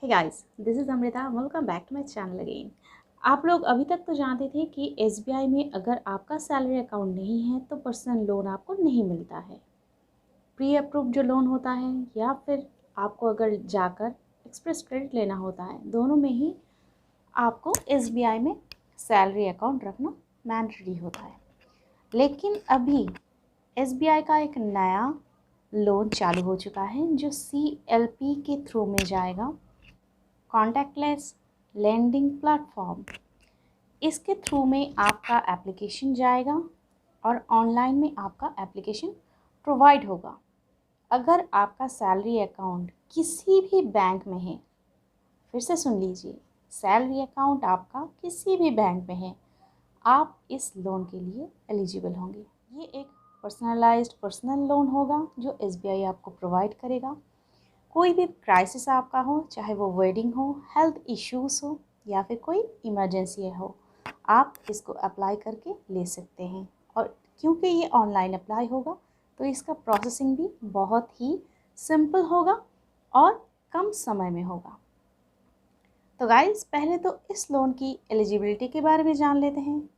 Hey guys, this is Amrita. Welcome back to my channel again. आप लोग अभी तक तो जानते थे कि एसबीआई में अगर आपका सैलरी अकाउंट नहीं है तो पर्सनल लोन आपको नहीं मिलता है। प्री अप्रूव्ड जो लोन होता है या फिर आपको अगर जाकर एक्सप्रेस क्रेडिट लेना होता है, दोनों में ही आपको एसबीआई में सैलरी अकाउंट रखना मैंडेटरी होता है। लेकिन अभी एसबीआई का एक नया लोन चालू हो चुका है जो सीएलपी के थ्रू में जाएगा, कॉन्टैक्टलेस लैंडिंग प्लेटफॉर्म। इसके थ्रू में आपका एप्लीकेशन जाएगा और ऑनलाइन में आपका एप्लीकेशन प्रोवाइड होगा। अगर आपका सैलरी अकाउंट किसी भी बैंक में है, फिर से सुन लीजिए, सैलरी अकाउंट आपका किसी भी बैंक में है, आप इस लोन के लिए एलिजिबल होंगे। ये एक पर्सनलाइज्ड पर्सनल लोन होगा जो एसबीआई आपको प्रोवाइड करेगा। कोई भी क्राइसिस आपका हो, चाहे वो वेडिंग हो, हेल्थ इश्यूज़ हो या फिर कोई इमरजेंसी हो, आप इसको अप्लाई करके ले सकते हैं। और क्योंकि ये ऑनलाइन अप्लाई होगा तो इसका प्रोसेसिंग भी बहुत ही सिंपल होगा और कम समय में होगा। तो गाइस, पहले तो इस लोन की एलिजिबिलिटी के बारे में जान लेते हैं,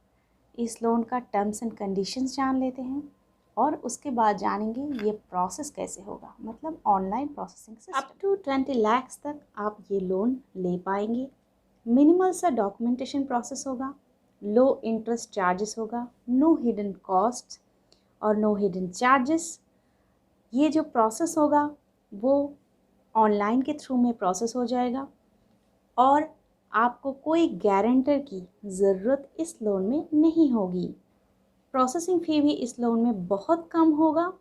इस लोन का टर्म्स एंड कंडीशंस जान लेते हैं और उसके बाद जानेंगे ये प्रोसेस कैसे होगा, मतलब online processing system. Up to 20 lakh तक आप ये लोन ले पाएंगे। मिनिमल सा डॉक्यूमेंटेशन प्रोसेस होगा, लो इंटरेस्ट चार्जेस होगा, नो हिडन कॉस्ट और नो हिडन चार्जेस। ये जो प्रोसेस होगा वो ऑनलाइन के थ्रू में प्रोसेस हो जाएगा और आपको कोई गारंटर की ज़रूरत इस लोन में नहीं होगी। प्रोसेसिंग फ़ी भी इस लोन में बहुत कम होगा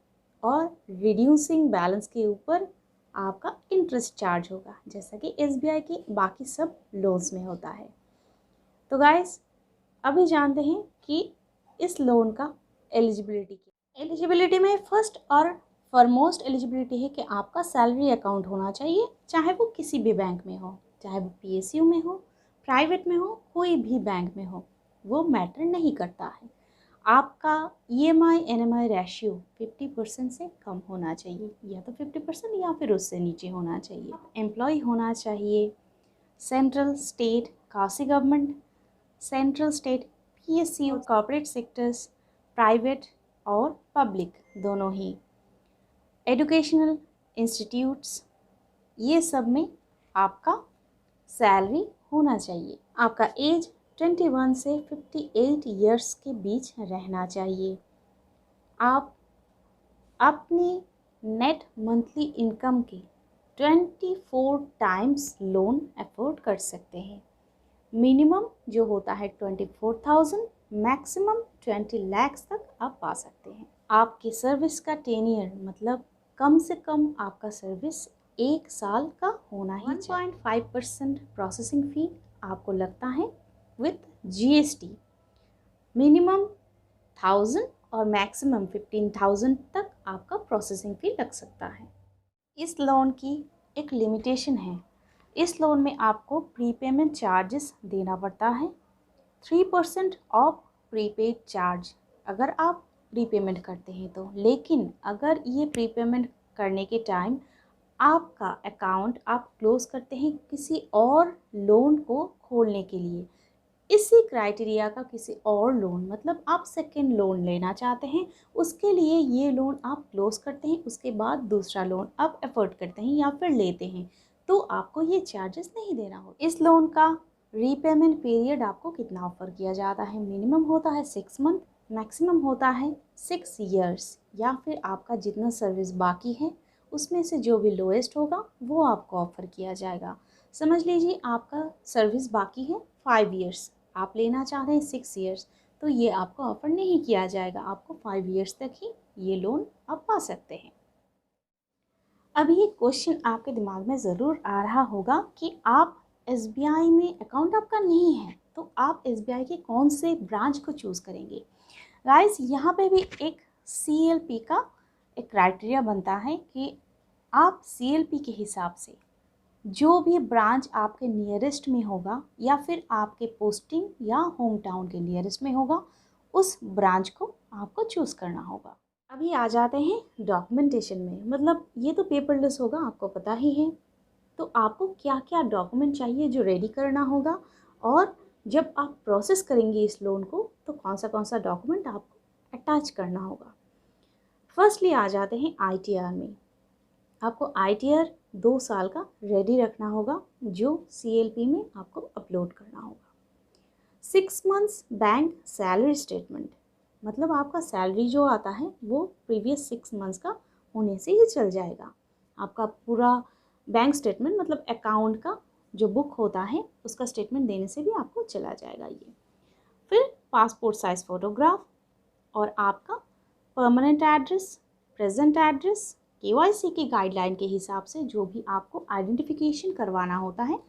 और रिड्यूसिंग बैलेंस के ऊपर आपका इंटरेस्ट चार्ज होगा, जैसा कि एसबीआई के बाकी सब लोन्स में होता है। तो गाइस, अभी जानते हैं कि इस लोन का एलिजिबिलिटी में फर्स्ट और फॉरमोस्ट एलिजिबिलिटी है कि आपका सैलरी अकाउंट होना चाहिए, चाहे वो किसी भी बैंक में हो, चाहे वो पीएसयू में हो, प्राइवेट में हो, कोई भी बैंक में हो, वो मैटर नहीं करता है। आपका ईएमआई एनएमआई रेशियो 50% से कम होना चाहिए, या तो 50% या फिर उससे नीचे होना चाहिए। एम्प्लॉय होना चाहिए सेंट्रल स्टेट कासी government, central state PSU, corporate sectors, private और पब्लिक दोनों ही, एजुकेशनल इंस्टीट्यूट्स, ये सब में आपका सैलरी होना चाहिए। आपका एज 21 से 58 ईयर्स के बीच रहना चाहिए। आप अपनी नेट मंथली इनकम के 24 टाइम्स लोन अफोर्ड कर सकते हैं। मिनिमम जो होता है 24,000, मैक्सिमम 20 लाख तक आप पा सकते हैं। आपकी सर्विस का टेन्योर, मतलब कम से कम आपका सर्विस 1 साल का होना ही चाहिए। 1.5% प्रोसेसिंग फ़ी आपको लगता है विथ जीएसटी। मिनिमम 1000 और मैक्सिमम 15,000 तक आपका प्रोसेसिंग फ़ी लग सकता है। इस लोन की एक लिमिटेशन है, इस लोन में आपको प्रीपेमेंट चार्जेस देना पड़ता है, 3% ऑफ प्रीपेड चार्ज अगर आप प्रीपेमेंट करते हैं तो। लेकिन अगर ये प्रीपेमेंट करने के टाइम आपका अकाउंट आप क्लोज करते हैं किसी और लोन को खोलने के लिए, इसी क्राइटेरिया का किसी और लोन, मतलब आप सेकेंड लोन लेना चाहते हैं, उसके लिए ये लोन आप क्लोज करते हैं, उसके बाद दूसरा लोन आप अफोर्ड करते हैं या फिर लेते हैं, तो आपको ये चार्जेस नहीं देना होता। इस लोन का रीपेमेंट पीरियड आपको कितना ऑफर किया जाता है? मिनिमम होता है 6 मंथ, मैक्सिमम होता है 6 ईयर्स, या फिर आपका जितना सर्विस बाकी है उसमें से जो भी लोएस्ट होगा वो आपको ऑफ़र किया जाएगा। समझ लीजिए आपका सर्विस बाकी है 5 ईयर्स, आप लेना चाहते हैं 6 ईयर्स, तो ये आपको ऑफ़र नहीं किया जाएगा, आपको 5 ईयर्स तक ही ये लोन आप पा सकते हैं। अब ये क्वेश्चन आपके दिमाग में ज़रूर आ रहा होगा कि आप एसबीआई में अकाउंट आपका नहीं है तो आप एसबीआई के कौन से ब्रांच को चूज़ करेंगे? गाइस, यहाँ पे भी एक सीएलपी का एक क्राइटेरिया बनता है कि आप सीएलपी के हिसाब से जो भी ब्रांच आपके नियरेस्ट में होगा या फिर आपके पोस्टिंग या होम टाउन के नियरेस्ट में होगा, उस ब्रांच को आपको चूज़ करना होगा। अभी आ जाते हैं डॉक्यूमेंटेशन में, मतलब ये तो पेपरलेस होगा, आपको पता ही है। तो आपको क्या क्या डॉक्यूमेंट चाहिए जो रेडी करना होगा, और जब आप प्रोसेस करेंगे इस लोन को तो कौन सा डॉक्यूमेंट आपको अटैच करना होगा। फर्स्टली आ जाते हैं ITR में। आपको ITR 2 साल का रेडी रखना होगा जो CLP में आपको अपलोड करना होगा। 6 मंथ्स बैंक सैलरी स्टेटमेंट, मतलब आपका सैलरी जो आता है वो प्रीवियस 6 मंथ्स का होने से ही चल जाएगा। आपका पूरा बैंक स्टेटमेंट मतलब अकाउंट का जो बुक होता है उसका स्टेटमेंट देने से भी आपको चला जाएगा ये। फिर पासपोर्ट साइज फ़ोटोग्राफ और आपका permanent address, present address, KYC की गाइडलाइन के हिसाब से जो भी आपको आइडेंटिफिकेशन करवाना होता है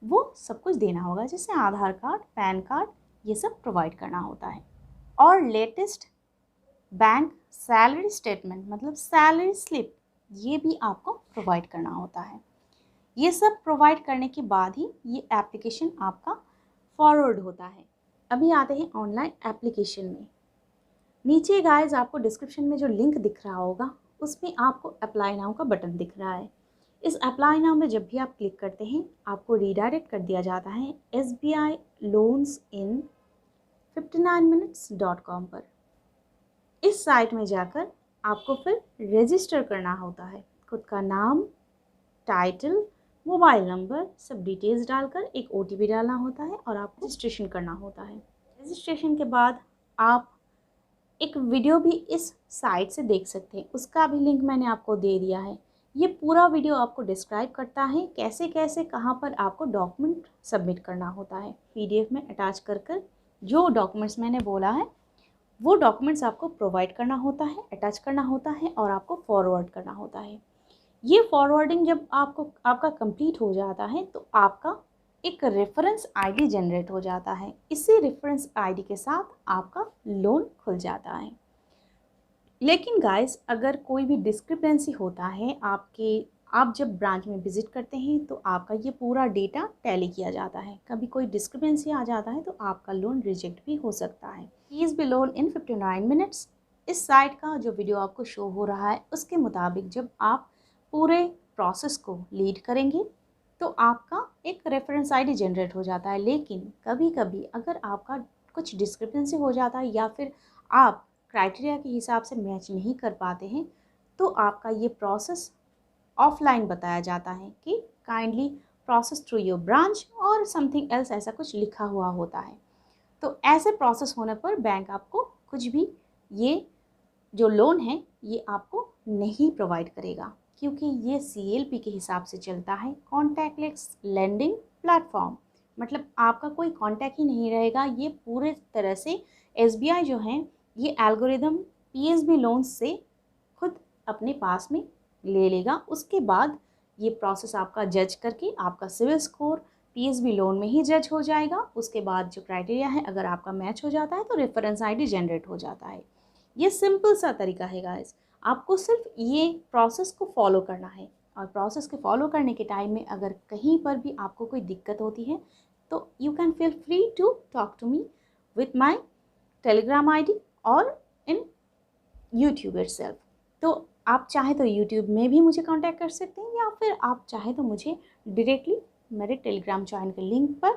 वो सब कुछ देना होगा, जैसे आधार कार्ड, पैन कार्ड, ये सब प्रोवाइड करना होता है। और लेटेस्ट बैंक सैलरी स्टेटमेंट मतलब सैलरी स्लिप, ये भी आपको प्रोवाइड करना होता है। ये सब प्रोवाइड करने के बाद ही ये एप्लीकेशन आपका फॉरवर्ड होता है। अभी आते हैं ऑनलाइन एप्लीकेशन में। नीचे गाइस आपको डिस्क्रिप्शन में जो लिंक दिख रहा होगा उसमें आपको अप्लाई नाउ का बटन दिख रहा है। इस अप्लाई नाउ में जब भी आप क्लिक करते हैं आपको रीडायरेक्ट कर दिया जाता है SBI loans in 59minutes.com पर। इस साइट में जाकर आपको फिर रजिस्टर करना होता है। खुद का नाम, टाइटल, मोबाइल नंबर सब डिटेल्स डालकर एक OTP डालना होता है और आपको रजिस्ट्रेशन करना होता है। रजिस्ट्रेशन के बाद आप एक वीडियो भी इस साइट से देख सकते हैं, उसका भी लिंक मैंने आपको दे दिया है। ये पूरा वीडियो आपको डिस्क्राइब करता है कैसे कैसे कहाँ पर आपको डॉक्यूमेंट सबमिट करना होता है। PDF में अटैच कर जो डॉक्यूमेंट्स मैंने बोला है वो डॉक्यूमेंट्स आपको प्रोवाइड करना होता है, अटैच करना होता है और आपको फॉरवर्ड करना होता है। ये फॉरवर्डिंग जब आपका कंप्लीट हो जाता है तो आपका एक रेफरेंस ID जनरेट हो जाता है। इसी रेफरेंस ID के साथ आपका लोन खुल जाता है। लेकिन गाइस अगर कोई भी डिस्क्रिपेंसी होता है आप जब ब्रांच में विजिट करते हैं तो आपका ये पूरा डेटा टैली किया जाता है। कभी कोई डिस्क्रिपेंसी आ जाता है तो आपका लोन रिजेक्ट भी हो सकता है। Please be loan in 59 minutes. इस साइट का जो वीडियो आपको शो हो रहा है उसके मुताबिक जब आप पूरे प्रोसेस को लीड करेंगे तो आपका एक रेफरेंस ID जनरेट हो जाता है। लेकिन कभी कभी अगर आपका कुछ डिस्क्रिपेंसी हो जाता है या फिर आप क्राइटेरिया के हिसाब से मैच नहीं कर पाते हैं तो आपका ये प्रोसेस ऑफलाइन बताया जाता है कि kindly process through your branch और समथिंग एल्स, ऐसा कुछ लिखा हुआ होता है। तो ऐसे प्रोसेस होने पर बैंक आपको कुछ भी ये जो लोन है ये आपको नहीं प्रोवाइड करेगा, क्योंकि ये CLP के हिसाब से चलता है, कॉन्टैक्टलेस लेंडिंग प्लेटफॉर्म। मतलब आपका कोई कॉन्टैक्ट ही नहीं रहेगा। ये पूरे तरह से SBI जो है ये एल्गोरिदम PSB लोन्स से खुद अपने पास में ले लेगा। उसके बाद ये प्रोसेस आपका जज करके आपका सिविल स्कोर PSB लोन में ही जज हो जाएगा। उसके बाद जो क्राइटेरिया है अगर आपका मैच हो जाता है तो रेफरेंस ID जनरेट हो जाता है। ये सिंपल सा तरीका है गाइस, आपको सिर्फ ये प्रोसेस को फॉलो करना है। और प्रोसेस के फॉलो करने के टाइम में अगर कहीं पर भी आपको कोई दिक्कत होती है तो you can feel free to talk to me with my Telegram ID और इन YouTube itself। तो आप चाहे तो YouTube में भी मुझे कांटेक्ट कर सकते हैं या फिर आप चाहे तो मुझे डायरेक्टली मेरे टेलीग्राम चैनल के लिंक पर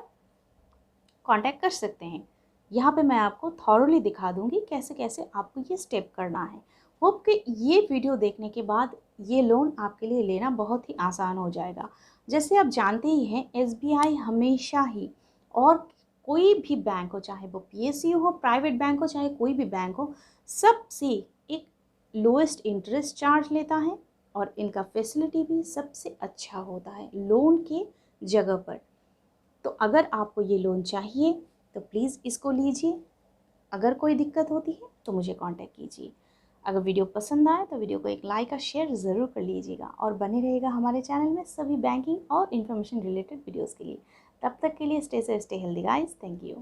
कांटेक्ट कर सकते हैं। यहाँ पे मैं आपको थॉरोली दिखा दूँगी कैसे कैसे आपको ये स्टेप करना है। होप कि ये वीडियो देखने के बाद ये लोन आपके लिए लेना बहुत ही आसान हो जाएगा। जैसे आप जानते ही हैं SBI हमेशा ही, और कोई भी बैंक हो चाहे वो PSU हो, प्राइवेट बैंक हो, चाहे कोई भी बैंक हो, सबसे एक लोएस्ट इंटरेस्ट चार्ज लेता है और इनका फैसिलिटी भी सबसे अच्छा होता है लोन के जगह पर। तो अगर आपको ये लोन चाहिए तो प्लीज़ इसको लीजिए। अगर कोई दिक्कत होती है तो मुझे कांटेक्ट कीजिए। अगर वीडियो पसंद आए तो वीडियो को एक लाइक और शेयर ज़रूर कर लीजिएगा और बने रहेगा हमारे चैनल में सभी बैंकिंग और इन्फॉर्मेशन रिलेटेड वीडियोज़ के लिए। तब तक के लिए stay safe, stay healthy guys. Thank you.